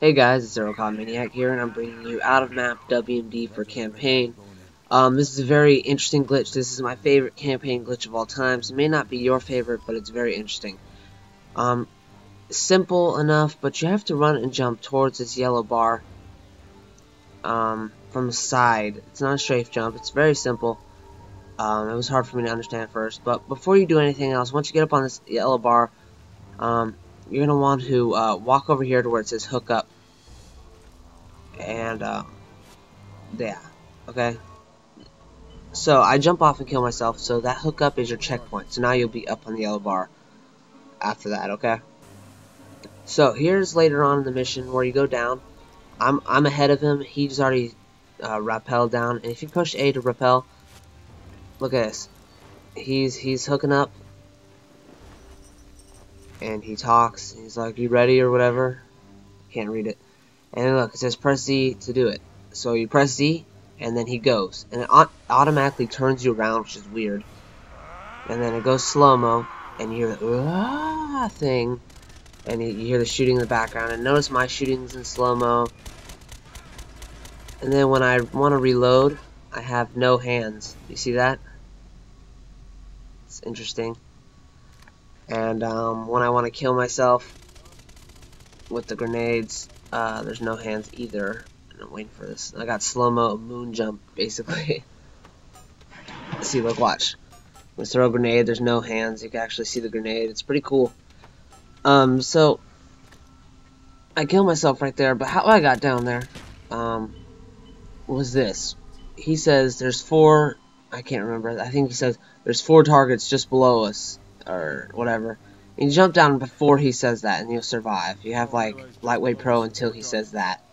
Hey guys, it's Maniac here, and I'm bringing you out of map WMD for campaign. This is a very interesting glitch. This is my favorite campaign glitch of all time. It may not be your favorite, but it's very interesting. Simple enough, but you have to run and jump towards this yellow bar from the side. It's not a strafe jump. It's very simple. It was hard for me to understand at first, but before you do anything else, once you get up on this yellow bar, you're gonna want to walk over here to where it says hook up. And yeah, okay, so I jump off and kill myself, so that hookup is your checkpoint, so now you'll be up on the yellow bar after that. Okay, so here's later on in the mission where you go down. I'm ahead of him. He's already rappelled down, and if you push A to rappel, look at this, he's hooking up and he talks, and he's like, you ready or whatever. Can't read it. And look, it says press Z to do it. So you press Z, and then he goes. And it automatically turns you around, which is weird. And then it goes slow-mo, and you hear the thing. And you hear the shooting in the background. And notice my shooting's in slow-mo. And then when I want to reload, I have no hands. You see that? It's interesting. And when I want to kill myself with the grenades, there's no hands either. And I'm waiting for this. I got slow-mo moon jump, basically. See, look, watch. Let's throw a grenade. There's no hands. You can actually see the grenade. It's pretty cool. So I killed myself right there. But how I got down there was this. He says there's 4. I can't remember. I think he says there's 4 targets just below us, or whatever. And you jump down before he says that, and you'll survive. You have, like, Lightweight Pro until he says that.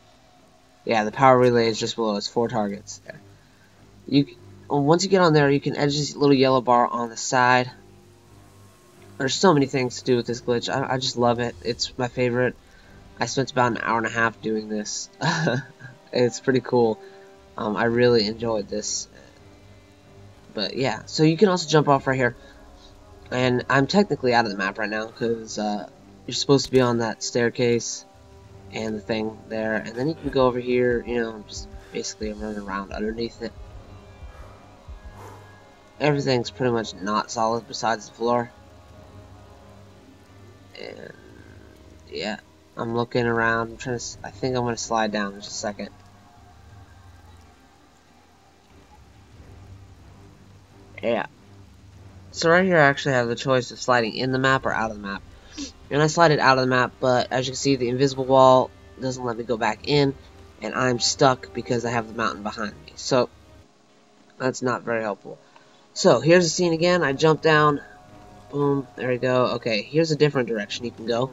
Yeah, the power relay is just below us. 4 targets. There. Once you get on there, you can edge this little yellow bar on the side. There's so many things to do with this glitch. I just love it. It's my favorite. I spent about an hour and a half doing this. It's pretty cool. I really enjoyed this. But, yeah. So you can also jump off right here. And I'm technically out of the map right now because you're supposed to be on that staircase and the thing there, and then you can go over here, you know, just basically run around underneath it. Everything's pretty much not solid besides the floor. And yeah, I'm looking around. I think I'm gonna slide down in just a second. Yeah. So right here I actually have the choice of sliding in the map or out of the map. And I slide it out of the map, but as you can see, the invisible wall doesn't let me go back in, and I'm stuck because I have the mountain behind me. So that's not very helpful. So here's the scene again. I jump down. Boom. There we go. Okay, here's a different direction you can go.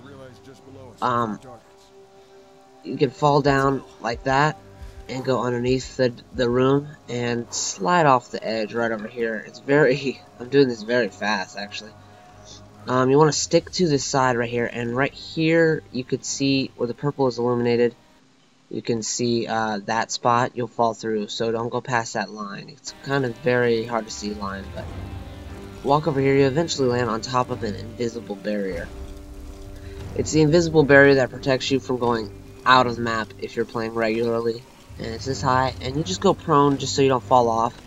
You can fall down like that and go underneath the room and slide off the edge right over here. It's very, I'm doing this very fast actually. You want to stick to this side right here, and right here you could see where the purple is illuminated. You can see that spot. You'll fall through, so don't go past that line. It's kind of very hard to see line, but walk over here. You eventually land on top of an invisible barrier. It's the invisible barrier that protects you from going out of the map if you're playing regularly. And it's this high, and you just go prone just so you don't fall off,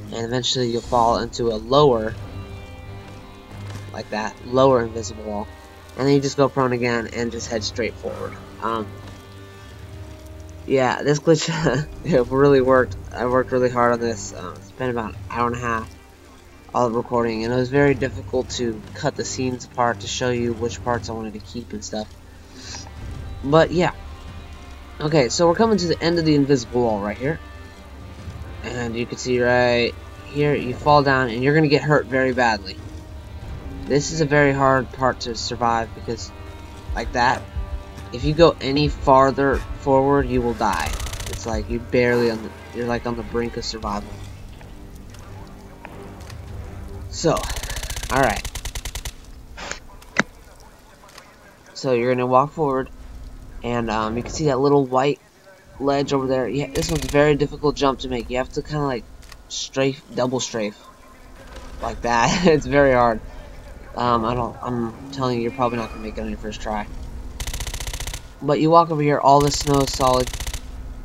and eventually you'll fall into a lower, like that, lower invisible wall, and then you just go prone again and just head straight forward. Yeah, this glitch it really worked. I worked really hard on this. It's been about an hour and a half all the recording, and it was very difficult to cut the scenes apart to show you which parts I wanted to keep and stuff. But yeah. Okay, so we're coming to the end of the invisible wall right here. And you can see right here, you fall down and you're going to get hurt very badly. This is a very hard part to survive because, like that, if you go any farther forward, you will die. It's like you're barely you're like on the brink of survival. So, alright. So you're going to walk forward. And you can see that little white ledge over there. Yeah, this one's a very difficult jump to make. You have to kind of like strafe, double strafe, like that. It's very hard. I'm telling you, you're probably not gonna make it on your first try. But you walk over here, all the snow is solid,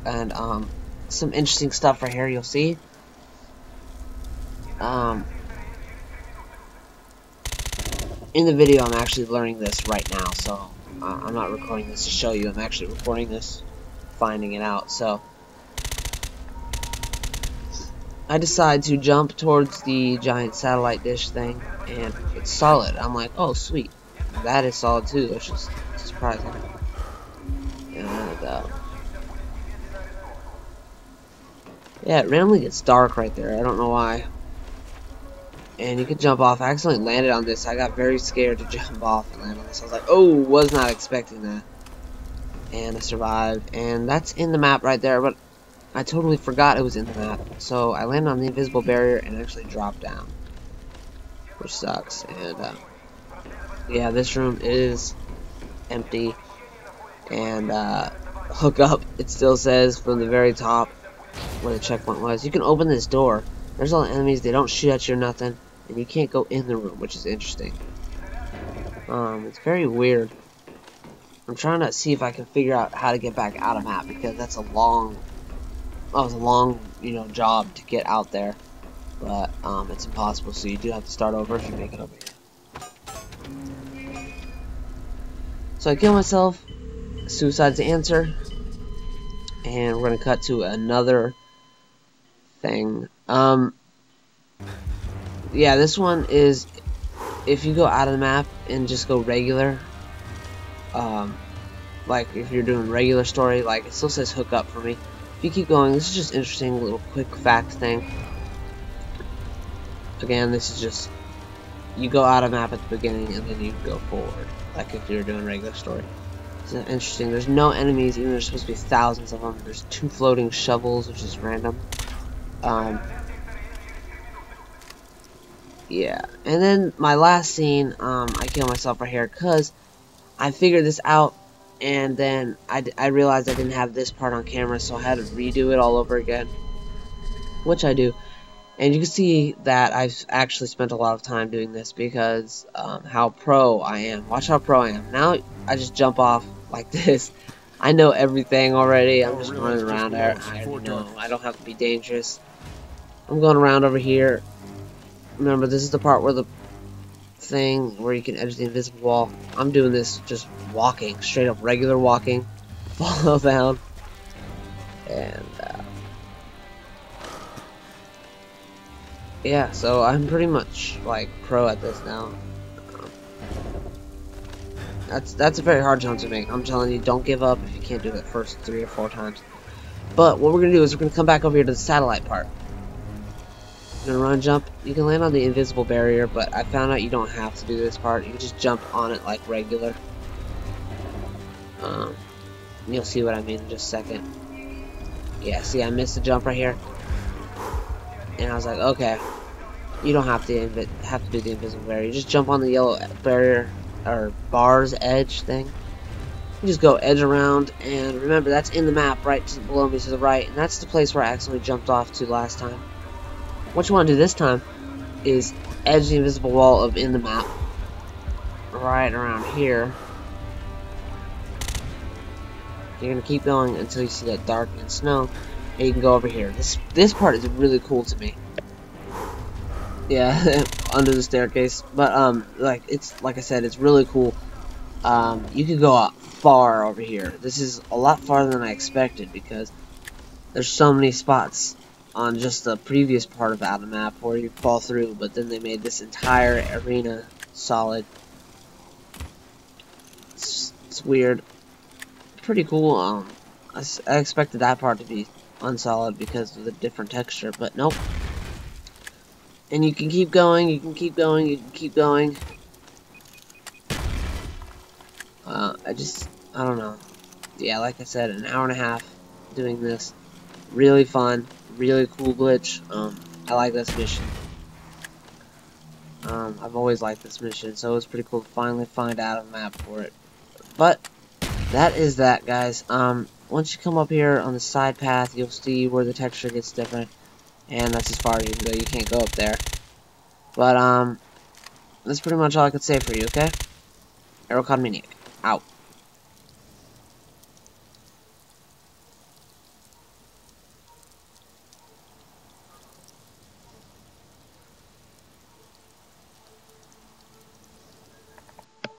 and some interesting stuff right here you'll see. In the video, I'm actually learning this right now, so I'm not recording this to show you. I'm actually recording this, finding it out. So I decide to jump towards the giant satellite dish thing, and it's solid. I'm like, oh sweet, that is solid too, which is surprising. And yeah, it randomly gets dark right there. I don't know why. And you can jump off. I accidentally landed on this. I got very scared to jump off and land on this. I was like, oh, was not expecting that. And I survived. And that's in the map right there, but I totally forgot it was in the map. So I landed on the invisible barrier and actually dropped down, which sucks. And yeah, this room is empty. And hook up, it still says from the very top where the checkpoint was. You can open this door. There's all the enemies. They don't shoot at you or nothing. And you can't go in the room, which is interesting. It's very weird. I'm trying to see if I can figure out how to get back out of map, because that's a long, you know, job to get out there. But it's impossible, so you do have to start over if you make it over here. So I kill myself. Suicide's the answer. And we're gonna cut to another thing. Yeah, this one is if you go out of the map and just go regular, like if you're doing regular story, like it still says hook up for me. If you keep going, this is just interesting little quick fact thing. Again, this is just you go out of map at the beginning and then you go forward, like if you're doing regular story. It's interesting. There's no enemies, even though there's supposed to be thousands of them. There's 2 floating shovels, which is random. Yeah, and then my last scene, I kill myself right here because I figured this out, and then I realized I didn't have this part on camera, so I had to redo it all over again, which I do. And you can see that I've actually spent a lot of time doing this because how pro I am. Watch how pro I am. Now I just jump off like this. I know everything already. I'm just running around there. I know I don't have to be dangerous. I'm going around over here. Remember, this is the part where the thing where you can edge the invisible wall. I'm doing this just walking, straight up regular walking, follow down, and yeah. So I'm pretty much like pro at this now. That's a very hard jump to make. I'm telling you, don't give up if you can't do it the first 3 or 4 times. But what we're gonna do is we're gonna come back over here to the satellite part. You're gonna run, jump. You can land on the invisible barrier, but I found out you don't have to do this part. You can just jump on it like regular. You'll see what I mean in just a second. Yeah, see, I missed the jump right here, and I was like, okay, you don't have to do the invisible barrier. You just jump on the yellow barrier or bar's edge thing. You just go edge around, and remember that's in the map right below me to the right, and that's the place where I accidentally jumped off to last time. What you want to do this time is edge the invisible wall of in the map right around here. You're gonna keep going until you see that dark and snow, and you can go over here. This part is really cool to me. Yeah, under the staircase, but like I said, it's really cool. You can go out far over here. This is a lot farther than I expected because there's so many spots on just the previous part of the map where you fall through, but then they made this entire arena solid. It's weird. Pretty cool. I expected that part to be unsolid because of the different texture, but nope. And you can keep going, you can keep going, you can keep going. I don't know. Yeah, like I said, an hour and a half doing this. Really fun, really cool glitch. I like this mission. I've always liked this mission, so it's pretty cool to finally find out a map for it. But that is that, guys. Once you come up here on the side path, you'll see where the texture gets different, and that's as far as you can go. You can't go up there. But that's pretty much all I could say for you. Okay, Aerocod Maniac out.